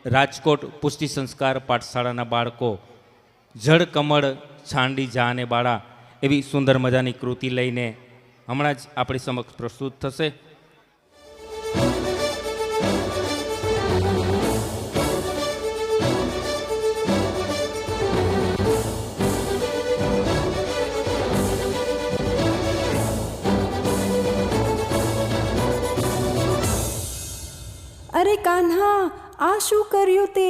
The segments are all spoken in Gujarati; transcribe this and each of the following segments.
રાજકોટ પુષ્ટિ સંસ્કાર પાઠશાળાના બાળકો જળ કમળ છાંડી જા અને બાળા એવી સુંદર મજાની કૃતિ લઈને હમણાં જ આપણી સમક્ષ પ્રસ્તુત થશે. અરે કાન્હા, આ શું કર્યું તે?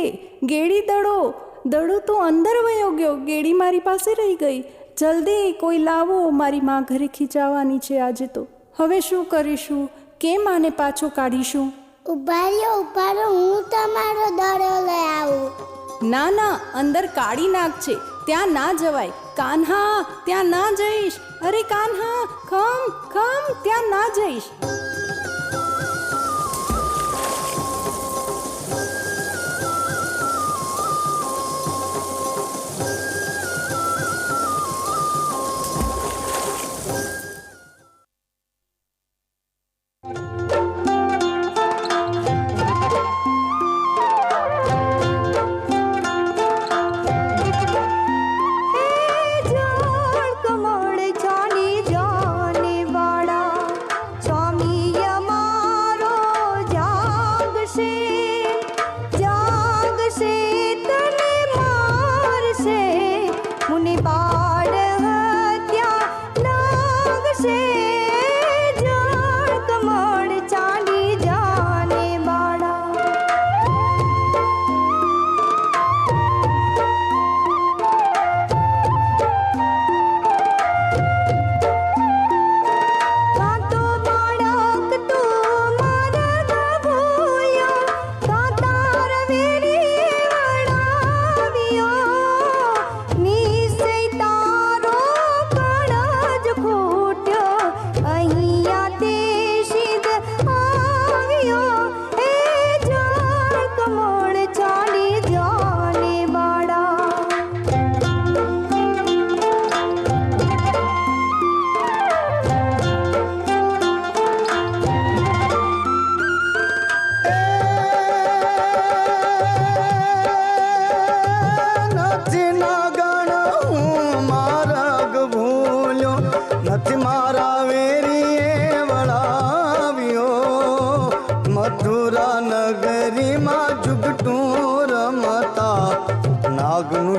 ગેડી દડો તો અંદર વયો ગયો, ગેડી મારી પાસે રહી ગઈ. જલ્દી કોઈ લાવો, મારી માં ઘરે ખીચાવાની છે આજે તો. હવે શું કરીશું? કેમ આને પાછો કાઢીશું? ઉભા રહ્યો, હું તમારો દડો લઈ આવું. ના, અંદર કાઢી નાખ છે, ત્યાં ના જવાય. કાન્હા, ત્યાં ના જઈશ. અરે કાન્હા, ખમ, ત્યાં ના જઈશ.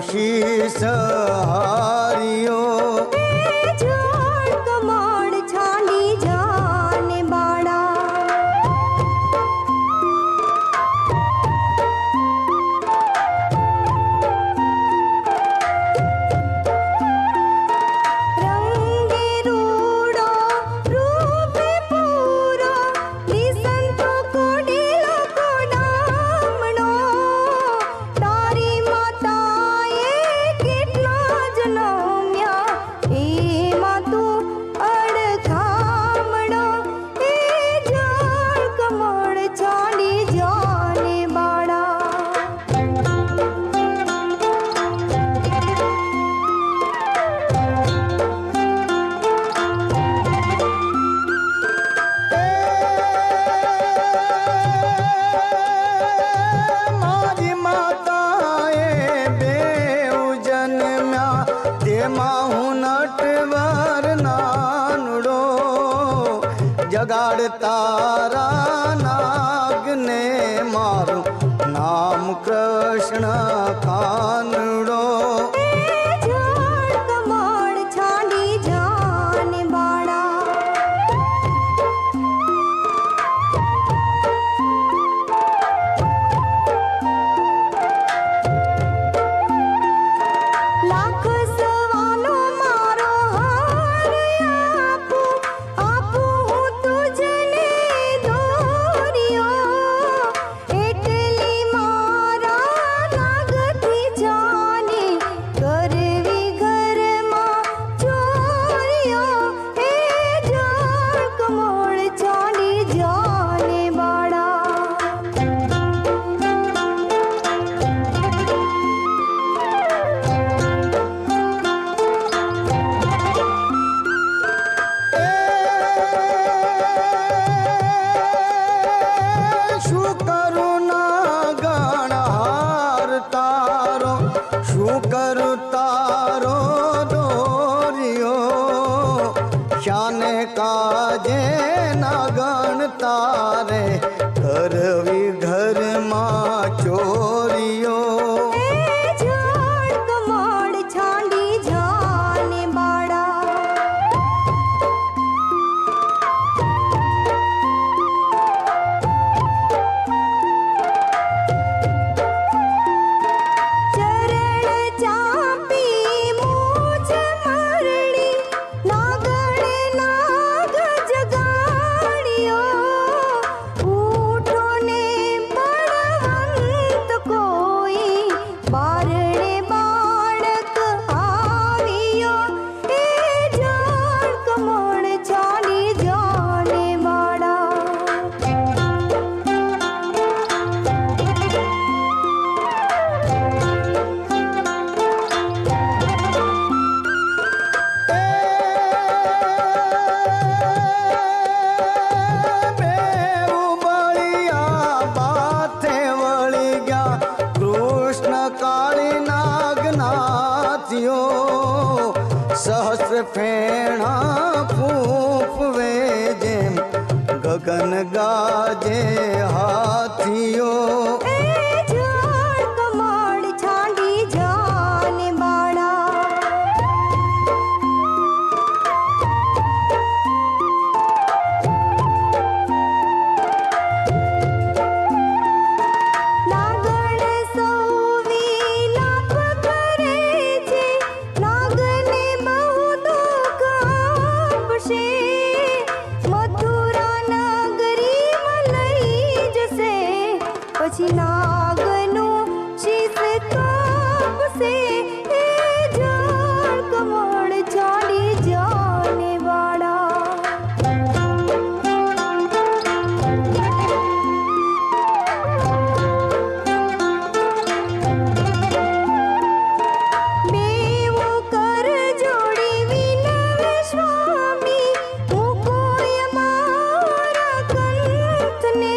શીશ હારિયો ઝાડ કમળ છાંડી જાને બાળા. રંગે રૂડો રૂપે પૂરો લીસંતો કોડીલો કોડામણો તારી માતા જગાડ તારા નાગને મારું નામ કૃષ્ણ કાનડો. ઝાડ કમળ છાંડી જાને બાળા. લાખ સવાનો મારો હાર આપું હું તુજને દોર્યો, એટલી મારા નાગથી જા શું કરું તારો દોરિયો શાને કાજે નાગણ તારે કરવી ઘરમાં ચોરીઓ સહસ્ર ફેણા ફૂફવે જેમ ગગન ગાજે હાથીઓ પછી નાગનું શીશ કાપશે એ જળ કમળ ચાલી જાને બેવું કર જોડી વિનવે સ્વામી મૂકોય મારા કંઠને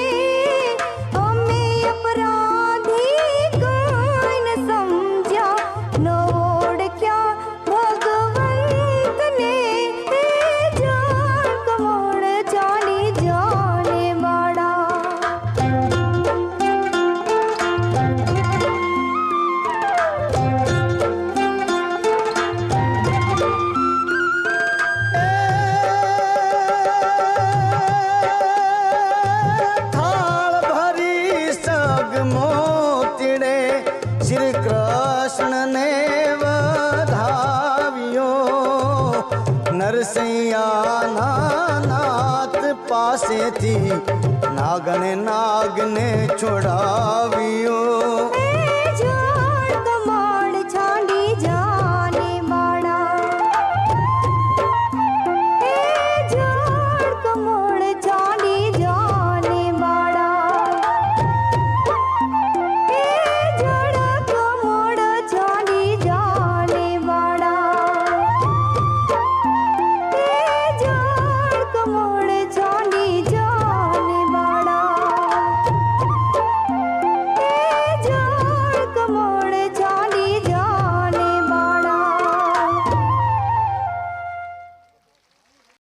શ્રી કૃષ્ણને વધાવ્યો નરસૈયાના નાથ પાસેથી નાગને છોડાવ્યો